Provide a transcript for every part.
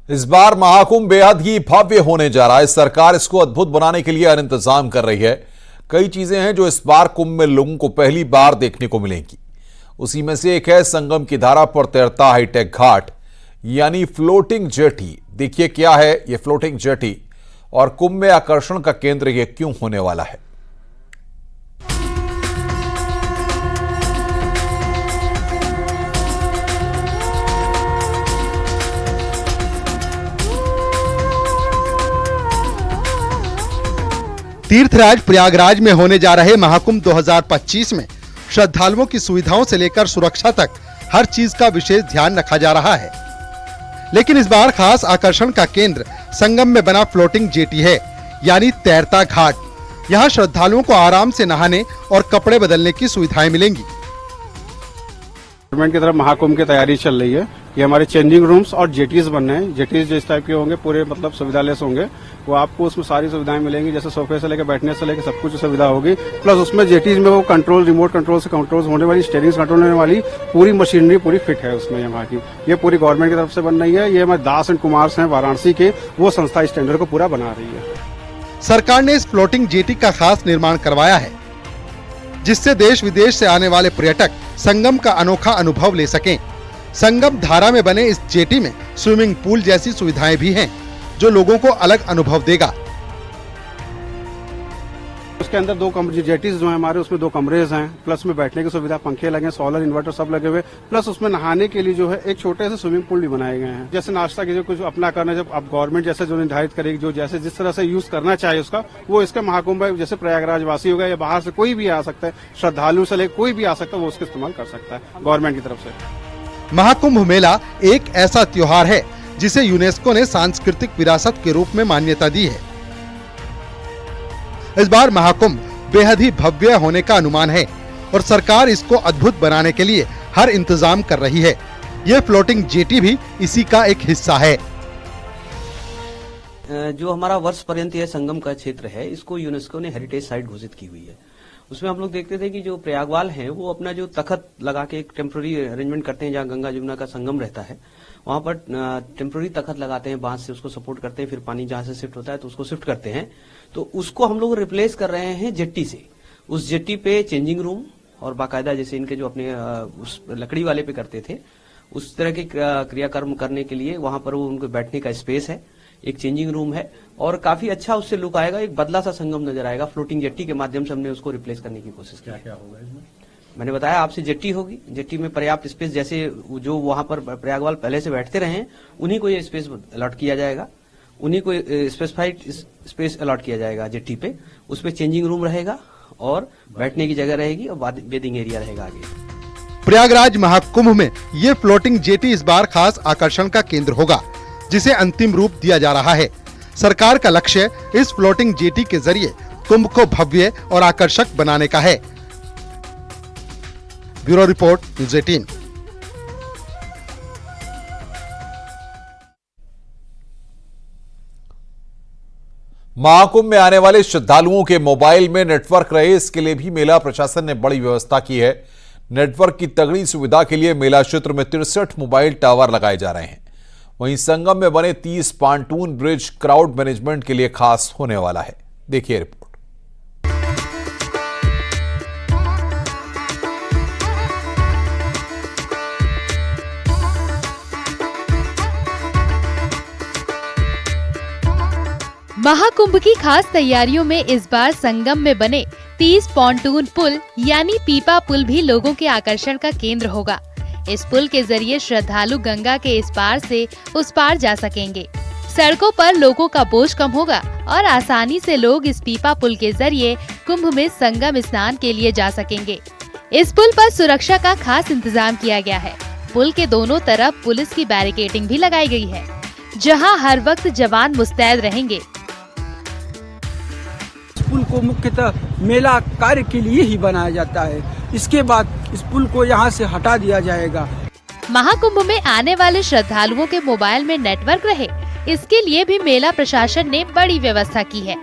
इस बार महाकुंभ बेहद ही भव्य होने जा रहा है। सरकार इसको अद्भुत बनाने के लिए हर इंतजाम कर रही है। कई चीजें हैं जो इस बार कुंभ में लोगों को पहली बार देखने को मिलेंगी। उसी में से एक है संगम की धारा पर तैरता हाईटेक घाट यानी फ्लोटिंग जेटी। देखिए क्या है ये फ्लोटिंग जेटी और कुंभ में आकर्षण का केंद्र ये क्यों होने वाला है। तीर्थराज प्रयागराज में होने जा रहे महाकुंभ 2025 में श्रद्धालुओं की सुविधाओं से लेकर सुरक्षा तक हर चीज का विशेष ध्यान रखा जा रहा है। लेकिन इस बार खास आकर्षण का केंद्र संगम में बना फ्लोटिंग जेटी है यानी तैरता घाट। यहाँ श्रद्धालुओं को आराम से नहाने और कपड़े बदलने की सुविधाएं मिलेंगी। गवर्नमेंट की तरफ महाकुंभ की तैयारी चल रही है। ये हमारे चेंजिंग रूम्स और जेटीज बनने हैं। जेटीज जिस टाइप के होंगे पूरे मतलब सुविधा लेस होंगे। वो आपको उसमें सारी सुविधाएं मिलेंगी, जैसे सोफे से लेकर बैठने से लेकर सब कुछ सुविधा होगी। प्लस उसमें जेटीज में वो कंट्रोल रिमोट कंट्रोल से कंट्रोल होने वाली स्टीयरिंग कंट्रोल होने वाली पूरी मशीनरी पूरी फिट है उसमें यहाँ की। ये पूरी गवर्नमेंट की तरफ से बन रही है। ये हमारे दास एंड कुमार हैं वाराणसी के, वो संस्था स्टैंडर्ड को पूरा बना रही है। सरकार ने इस फ्लोटिंग जेटी का खास निर्माण करवाया है जिससे देश विदेश से आने वाले पर्यटक संगम का अनोखा अनुभव ले सकें। संगम धारा में बने इस जेटी में स्विमिंग पूल जैसी सुविधाएं भी हैं जो लोगों को अलग अनुभव देगा। उसके अंदर दो कमरे जेटीज जो है हमारे, उसमें 2 कमरेज हैं। प्लस में बैठने की सुविधा, पंखे लगे, सोलर इन्वर्टर सब लगे हुए। प्लस उसमें नहाने के लिए जो है एक छोटे से स्विमिंग पूल भी बनाए गए हैं। जैसे नाश्ता की जो कुछ अपना करना, जब अब गवर्नमेंट जैसे जो निर्धारित करेगी, जो जैसे जिस तरह से यूज करना चाहिए उसका, वो इसका महाकुंभ है। जैसे प्रयागराज वासी होगा या बाहर से कोई भी आ सकता है, श्रद्धालु से लेकर कोई भी आ सकता है, वो उसका इस्तेमाल कर सकता है गवर्नमेंट की तरफ से। महाकुंभ मेला एक ऐसा त्योहार है जिसे यूनेस्को ने सांस्कृतिक विरासत के रूप में मान्यता दी है। इस बार महाकुंभ बेहद ही भव्य होने का अनुमान है और सरकार इसको अद्भुत बनाने के लिए हर इंतजाम कर रही है। ये फ्लोटिंग जेटी भी इसी का एक हिस्सा है। जो हमारा वर्ष पर्यंत यह संगम का क्षेत्र है, इसको यूनेस्को ने हेरिटेज साइट घोषित की हुई है। उसमें हम लोग देखते थे कि जो प्रयागवाल हैं वो अपना जो तखत लगा के एक टेम्पररी अरेंजमेंट करते हैं, जहाँ गंगा जमुना का संगम रहता है वहां पर टेम्पररी तखत लगाते हैं, बांस से उसको सपोर्ट करते हैं, फिर पानी जहां से शिफ्ट होता है तो उसको शिफ्ट करते हैं। तो उसको हम लोग रिप्लेस कर रहे हैं जेट्टी से। उस जेट्टी पे चेंजिंग रूम और बाकायदा जैसे इनके जो अपने उस लकड़ी वाले पे करते थे उस तरह के क्रियाकर्म करने के लिए वहां पर वो उनको बैठने का स्पेस है, एक चेंजिंग रूम है और काफी अच्छा उससे लुक आएगा। एक बदला सा संगम नजर आएगा। फ्लोटिंग जेट्टी के माध्यम से हमने उसको रिप्लेस करने की कोशिश की। क्या होगा इसमें? मैंने बताया आपसे, जेट्टी होगी। जेट्टी में पर्याप्त स्पेस, जैसे जो वहां पर प्रयागवाल पहले से बैठते रहे हैं उन्हीं को ये स्पेस अलॉट किया जाएगा, उन्हीं को स्पेसिफाइड स्पेस अलॉट किया जाएगा जेट्टी पे। उसपे चेंजिंग रूम रहेगा और बैठने की जगह रहेगी और बेदिंग एरिया रहेगा आगे। प्रयागराज महाकुंभ में ये फ्लोटिंग जेटी इस बार खास आकर्षण का केंद्र होगा जिसे अंतिम रूप दिया जा रहा है। सरकार का लक्ष्य इस फ्लोटिंग जेटी के जरिए कुंभ को भव्य और आकर्षक बनाने का है। Bureau report, news 18। महाकुंभ में आने वाले श्रद्धालुओं के मोबाइल में नेटवर्क रहे, इसके लिए भी मेला प्रशासन ने बड़ी व्यवस्था की है। नेटवर्क की तगड़ी सुविधा के लिए मेला क्षेत्र में 63 मोबाइल टावर लगाए जा रहे हैं। वहीं संगम में बने 30 पांटून ब्रिज क्राउड मैनेजमेंट के लिए खास होने वाला है। देखिए रिपोर्ट। महाकुंभ की खास तैयारियों में इस बार संगम में बने 30 पॉन्टून पुल यानी पीपा पुल भी लोगों के आकर्षण का केंद्र होगा। इस पुल के जरिए श्रद्धालु गंगा के इस पार से उस पार जा सकेंगे। सड़कों पर लोगों का बोझ कम होगा और आसानी से लोग इस पीपा पुल के जरिए कुंभ में संगम स्नान के लिए जा सकेंगे। इस पुल पर सुरक्षा का खास इंतजाम किया गया है। पुल के दोनों तरफ पुलिस की बैरिकेडिंग भी लगाई गई है, जहां हर वक्त जवान मुस्तैद रहेंगे। पुल को मुख्यतः मेला कार्य के लिए ही बनाया जाता है। इसके बाद इस पुल को यहाँ से हटा दिया जाएगा। महाकुंभ में आने वाले श्रद्धालुओं के मोबाइल में नेटवर्क रहे, इसके लिए भी मेला प्रशासन ने बड़ी व्यवस्था की है।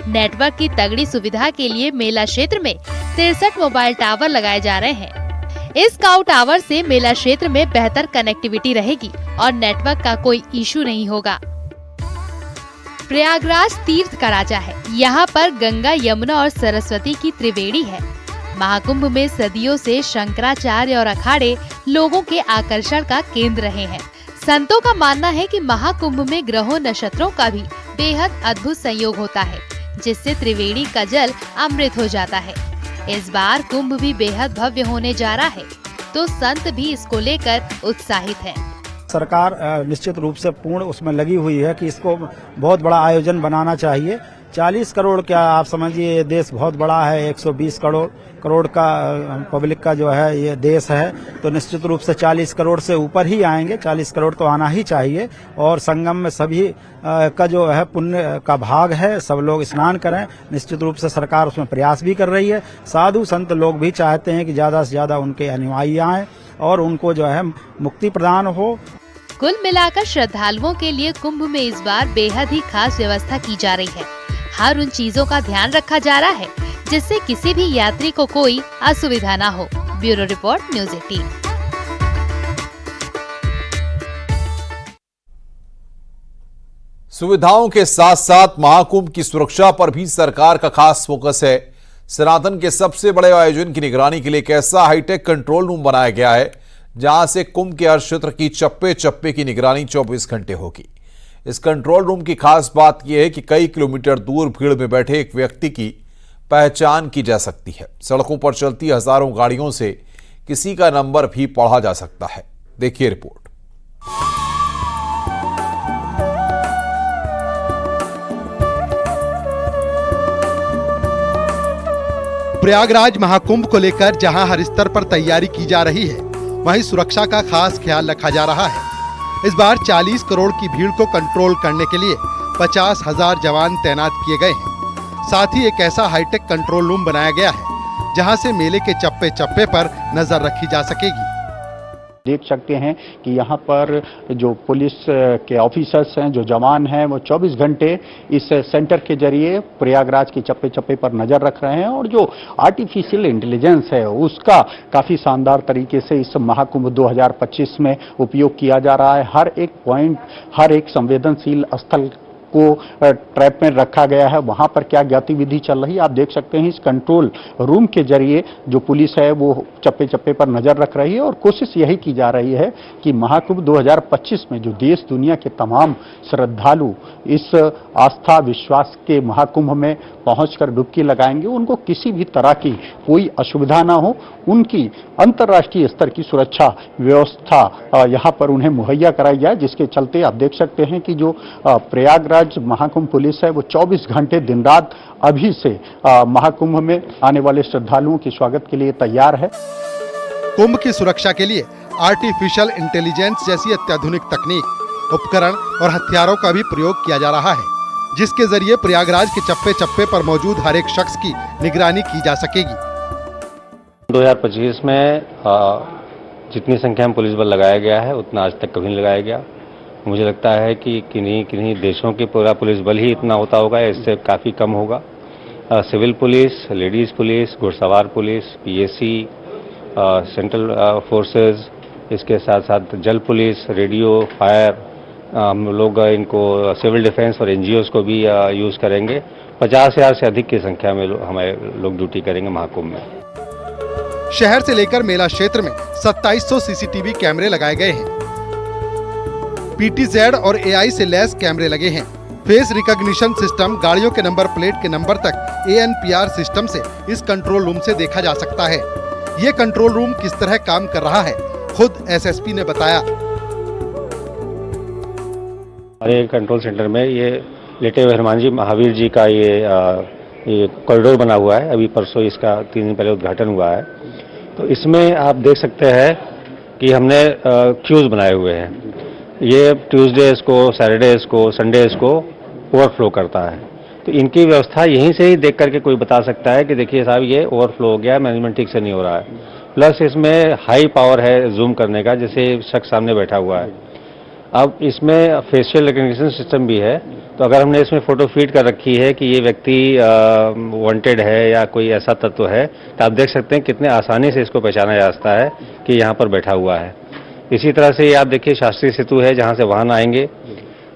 नेटवर्क की तगड़ी सुविधा के लिए मेला क्षेत्र में 63 मोबाइल टावर लगाए जा रहे हैं। इस स्काउट टावर से मेला क्षेत्र में बेहतर कनेक्टिविटी रहेगी और नेटवर्क का कोई इशू नहीं होगा। प्रयागराज तीर्थ का राजा है। यहाँ पर गंगा, यमुना और सरस्वती की त्रिवेणी है। महाकुंभ में सदियों से शंकराचार्य और अखाड़े लोगों के आकर्षण का केंद्र रहे हैं। संतों का मानना है कि महाकुंभ में ग्रहों, नक्षत्रों का भी बेहद अद्भुत संयोग होता है, जिससे त्रिवेणी का जल अमृत हो जाता है। इस बार कुंभ भी बेहद भव्य होने जा रहा है, तो संत भी इसको लेकर उत्साहित हैं। सरकार निश्चित रूप से पूर्ण उसमें लगी हुई है कि इसको बहुत बड़ा आयोजन बनाना चाहिए। 40 करोड़ क्या आप समझिए, ये देश बहुत बड़ा है। 120 करोड़ का पब्लिक का जो है ये देश है, तो निश्चित रूप से 40 करोड़ से ऊपर ही आएंगे। 40 करोड़ तो आना ही चाहिए। और संगम में सभी का जो है पुण्य का भाग है, सब लोग स्नान करें। निश्चित रूप से सरकार उसमें प्रयास भी कर रही है। साधु संत लोग भी चाहते हैं कि ज्यादा से ज्यादा उनके अनुयायी आए और उनको जो है मुक्ति प्रदान हो। कुल मिलाकर श्रद्धालुओं के लिए कुंभ में इस बार बेहद ही खास व्यवस्था की जा रही है। हर उन चीजों का ध्यान रखा जा रहा है जिससे किसी भी यात्री को कोई असुविधा न हो। Bureau report, news 18। सुविधाओं के साथ साथ महाकुंभ की सुरक्षा पर भी सरकार का खास फोकस है। सनातन के सबसे बड़े आयोजन की निगरानी के लिए एक ऐसा हाईटेक कंट्रोल रूम बनाया गया है, जहां से कुंभ के हर क्षेत्र की चप्पे चप्पे की निगरानी 24 घंटे होगी। इस कंट्रोल रूम की खास बात यह है कि कई किलोमीटर दूर भीड़ में बैठे एक व्यक्ति की पहचान की जा सकती है। सड़कों पर चलती हजारों गाड़ियों से किसी का नंबर भी पढ़ा जा सकता है। देखिए रिपोर्ट। प्रयागराज महाकुंभ को लेकर जहां हर स्तर पर तैयारी की जा रही है, वहीं सुरक्षा का खास ख्याल रखा जा रहा है। इस बार 40 करोड़ की भीड़ को कंट्रोल करने के लिए 50,000 जवान तैनात किए गए हैं। साथ ही एक ऐसा हाईटेक कंट्रोल रूम बनाया गया है, जहां से मेले के चप्पे चप्पे पर नजर रखी जा सकेगी। देख सकते हैं कि यहाँ पर जो पुलिस के ऑफिसर्स हैं, जो जवान हैं, वो 24 घंटे इस सेंटर के जरिए प्रयागराज के चप्पे चप्पे पर नजर रख रहे हैं। और जो आर्टिफिशियल इंटेलिजेंस है उसका काफी शानदार तरीके से इस महाकुंभ 2025 में उपयोग किया जा रहा है। हर एक पॉइंट, हर एक संवेदनशील स्थल को ट्रैप में रखा गया है। वहां पर क्या गतिविधि चल रही है आप देख सकते हैं। इस कंट्रोल रूम के जरिए जो पुलिस है वो चप्पे चप्पे पर नजर रख रही है और कोशिश यही की जा रही है कि महाकुंभ 2025 में जो देश दुनिया के तमाम श्रद्धालु इस आस्था विश्वास के महाकुंभ में पहुंचकर डुबकी लगाएंगे, उनको किसी भी तरह की कोई असुविधा ना हो। उनकी अंतर्राष्ट्रीय स्तर की सुरक्षा व्यवस्था यहाँ पर उन्हें मुहैया कराई जाए, जिसके चलते आप देख सकते हैं कि जो प्रयागराज महाकुंभ पुलिस है वो 24 घंटे दिन रात अभी से महाकुंभ में आने वाले श्रद्धालुओं के स्वागत के लिए तैयार है। कुंभ की सुरक्षा के लिए आर्टिफिशियल इंटेलिजेंस जैसी अत्याधुनिक तकनीक, उपकरण और हथियारों का भी प्रयोग किया जा रहा है, जिसके जरिए प्रयागराज के चप्पे चप्पे पर मौजूद हर एक शख्स की निगरानी की जा सकेगी। 2025 में जितनी संख्या में पुलिस बल लगाया गया है उतना आज तक कभी नहीं लगाया गया। मुझे लगता है कि किन्हीं देशों के पूरा पुलिस बल ही इतना होता होगा, इससे काफ़ी कम होगा। सिविल पुलिस, लेडीज़ पुलिस, घुड़सवार पुलिस, पीएसी, सेंट्रल फोर्सेस, इसके साथ साथ जल पुलिस, रेडियो, फायर, हम लोग इनको सिविल डिफेंस और एनजीओज को भी यूज़ करेंगे। 50,000 से अधिक की संख्या में हमारे लोग ड्यूटी करेंगे महाकुंभ में। शहर से लेकर मेला क्षेत्र में 2700 सीसीटीवी कैमरे लगाए गए हैं। पीटीजेड और एआई से लैस कैमरे लगे हैं। फेस रिकॉग्निशन सिस्टम, गाड़ियों के नंबर प्लेट के नंबर तक एएनपीआर सिस्टम से इस कंट्रोल रूम से देखा जा सकता है। ये कंट्रोल रूम किस तरह काम कर रहा है, खुद एसएसपी ने बताया। हमारे कंट्रोल सेंटर में ये लेटे हुए हनुमान जी महावीर जी का ये कॉरिडोर बना हुआ है। अभी परसों इसका 3 दिन पहले उद्घाटन हुआ है। तो इसमें आप देख सकते हैं कि हमने क्यूज बनाए हुए हैं। ये ट्यूसडेज को, सैटरडेज को, संडेज को ओवरफ्लो करता है। तो इनकी व्यवस्था यहीं से ही देख करके कोई बता सकता है कि देखिए साहब ये ओवरफ्लो हो गया, मैनेजमेंट ठीक से नहीं हो रहा है। प्लस इसमें हाई पावर है जूम करने का, जैसे शख्स सामने बैठा हुआ है। अब इसमें फेशियल रिकग्निशन सिस्टम भी है, तो तो अगर हमने इसमें फोटो फीड कर रखी है कि ये व्यक्ति वांटेड है या कोई ऐसा तत्व है, तो आप देख सकते हैं कितने आसानी से इसको पहचाना जा सकता है कि यहाँ पर बैठा हुआ है। इसी तरह से ये आप देखिए शास्त्री सेतु है जहाँ से वाहन आएंगे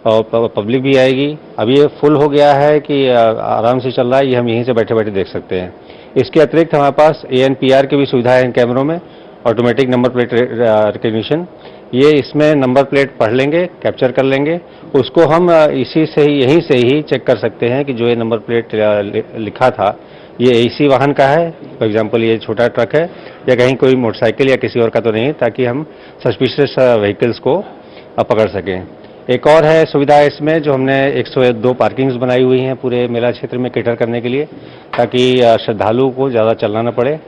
और पब्लिक भी आएगी। अब ये फुल हो गया है कि आराम से चल रहा है, ये हम यहीं से बैठे बैठे देख सकते हैं। इसके अतिरिक्त हमारे पास ANPR की भी सुविधा है इन कैमरों में, ऑटोमेटिक नंबर प्लेट रिकग्निशन। ये इसमें नंबर प्लेट पढ़ लेंगे, कैप्चर कर लेंगे, उसको हम यहीं से ही चेक कर सकते हैं कि जो ये नंबर प्लेट लिखा था ये इसी वाहन का है। फॉर एग्जांपल ये छोटा ट्रक है या कहीं कोई मोटरसाइकिल या किसी और का तो नहीं, ताकि हम सस्पिशियस व्हीकल्स को पकड़ सकें। एक और है सुविधा इसमें, जो हमने 102 पार्किंग्स बनाई हुई हैं पूरे मेला क्षेत्र में कैटर करने के लिए, ताकि श्रद्धालुओं को ज़्यादा चलना न पड़े।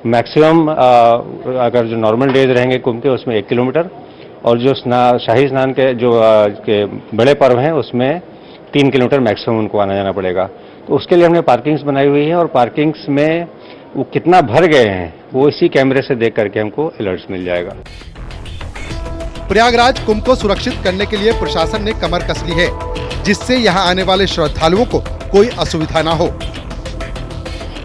मैक्सिमम अगर जो नॉर्मल डेज रहेंगे कुंभ के उसमें 1 किलोमीटर, और जो शाही स्नान के जो के बड़े पर्व हैं उसमें 3 किलोमीटर मैक्सिमम उनको आना जाना पड़ेगा। तो उसके लिए हमने पार्किंग्स बनाई हुई है, और पार्किंग्स में वो कितना भर गए हैं वो इसी कैमरे से देख करके हमको अलर्ट्स मिल जाएगा। प्रयागराज कुंभ को सुरक्षित करने के लिए प्रशासन ने कमर कस ली है, जिससे यहाँ आने वाले श्रद्धालुओं को कोई असुविधा न हो।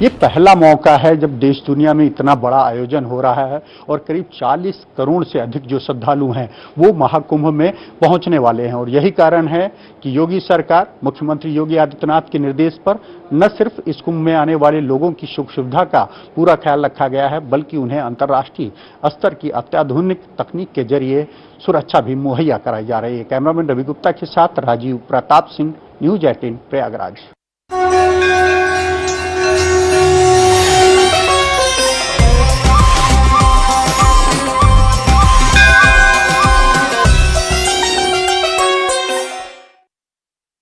ये पहला मौका है जब देश दुनिया में इतना बड़ा आयोजन हो रहा है और करीब 40 करोड़ से अधिक जो श्रद्धालु हैं वो महाकुंभ में पहुंचने वाले हैं। और यही कारण है कि योगी सरकार, मुख्यमंत्री योगी आदित्यनाथ के निर्देश पर न सिर्फ इस कुंभ में आने वाले लोगों की सुख सुविधा का पूरा ख्याल रखा गया है, बल्कि उन्हें अंतर्राष्ट्रीय स्तर की अत्याधुनिक तकनीक के जरिए सुरक्षा भी मुहैया कराई जा रही है। कैमरामैन रवि गुप्ता के साथ राजीव प्रताप सिंह, न्यूज़ 18 प्रयागराज।